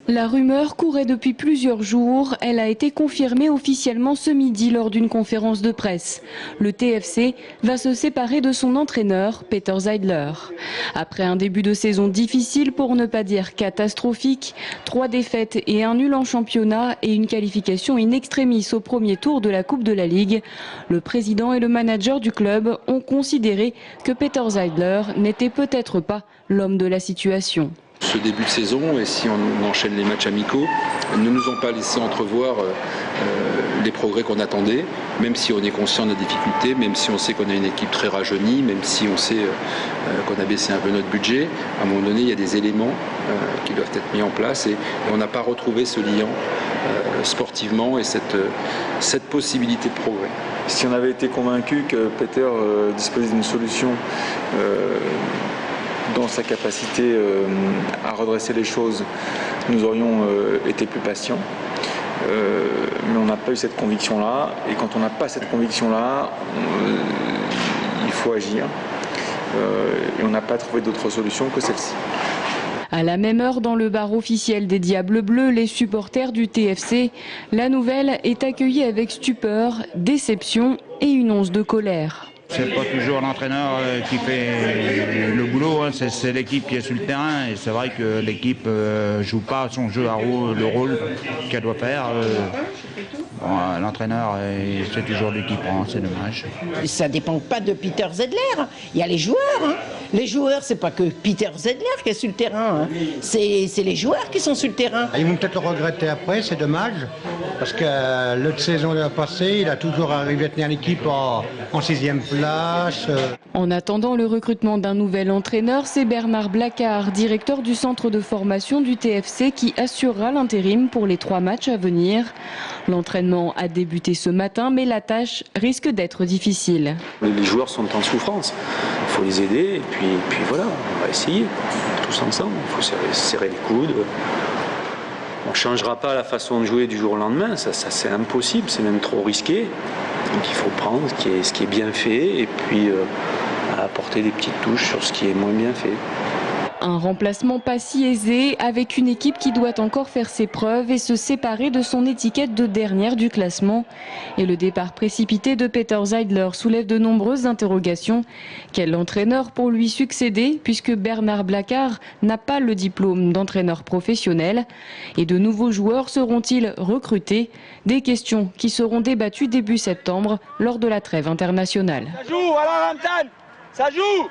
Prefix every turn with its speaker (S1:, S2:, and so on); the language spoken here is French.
S1: La rumeur courait depuis plusieurs jours. Elle a été confirmée officiellement ce midi lors d'une conférence de presse. Le TFC va se séparer de son entraîneur, Peter Zeidler. Après un début de saison difficile, pour ne pas dire catastrophique, 3 défaites et un nul en championnat et une qualification in extremis au premier tour de la Coupe de la Ligue, le président et le manager du club ont considéré que Peter Zeidler n'était peut-être pas l'homme de la situation.
S2: Ce début de saison, et si on enchaîne les matchs amicaux, ne nous ont pas laissé entrevoir les progrès qu'on attendait, même si on est conscient des difficultés, même si on sait qu'on a une équipe très rajeunie, même si on sait qu'on a baissé un peu notre budget. À un moment donné, il y a des éléments qui doivent être mis en place et on n'a pas retrouvé ce lien sportivement et cette possibilité de progrès.
S3: Si on avait été convaincu que Peter disposait d'une solution dans sa capacité à redresser les choses, nous aurions été plus patients. Mais on n'a pas eu cette conviction-là. Et quand on n'a pas cette conviction-là, il faut agir. Et on n'a pas trouvé d'autre solution que celle-ci.
S1: À la même heure, dans le bar officiel des Diables Bleus, les supporters du TFC, la nouvelle est accueillie avec stupeur, déception et une once de colère.
S4: C'est pas toujours l'entraîneur qui fait le boulot, hein. C'est l'équipe qui est sur le terrain et c'est vrai que l'équipe joue pas son jeu le rôle qu'elle doit faire. L'entraîneur, c'est toujours lui qui prend, c'est dommage.
S5: Ça dépend pas de Peter Zeidler, il y a les joueurs. Hein. Les joueurs, c'est pas que Peter Zeidler qui est sur le terrain, hein. C'est les joueurs qui sont sur le terrain.
S6: Ils vont peut-être le regretter après, c'est dommage, parce que l'autre saison passée, il a toujours arrivé à tenir l'équipe en 6e place.
S1: En attendant le recrutement d'un nouvel entraîneur, c'est Bernard Blacard, directeur du centre de formation du TFC, qui assurera l'intérim pour les 3 matchs à venir. L'entraînement a débuté ce matin, mais la tâche risque d'être difficile.
S2: Les joueurs sont en souffrance, il faut les aider et puis voilà, on va essayer, tous ensemble, il faut serrer les coudes. On ne changera pas la façon de jouer du jour au lendemain, ça c'est impossible, c'est même trop risqué. Donc il faut prendre ce qui est bien fait et puis apporter des petites touches sur ce qui est moins bien fait.
S1: Un remplacement pas si aisé avec une équipe qui doit encore faire ses preuves et se séparer de son étiquette de dernière du classement. Et le départ précipité de Peter Zeidler soulève de nombreuses interrogations. Quel entraîneur pour lui succéder puisque Bernard Blacard n'a pas le diplôme d'entraîneur professionnel? Et de nouveaux joueurs seront-ils recrutés? Des questions qui seront débattues début septembre lors de la trêve internationale.
S7: Ça joue, Alain Ramtan, ça joue!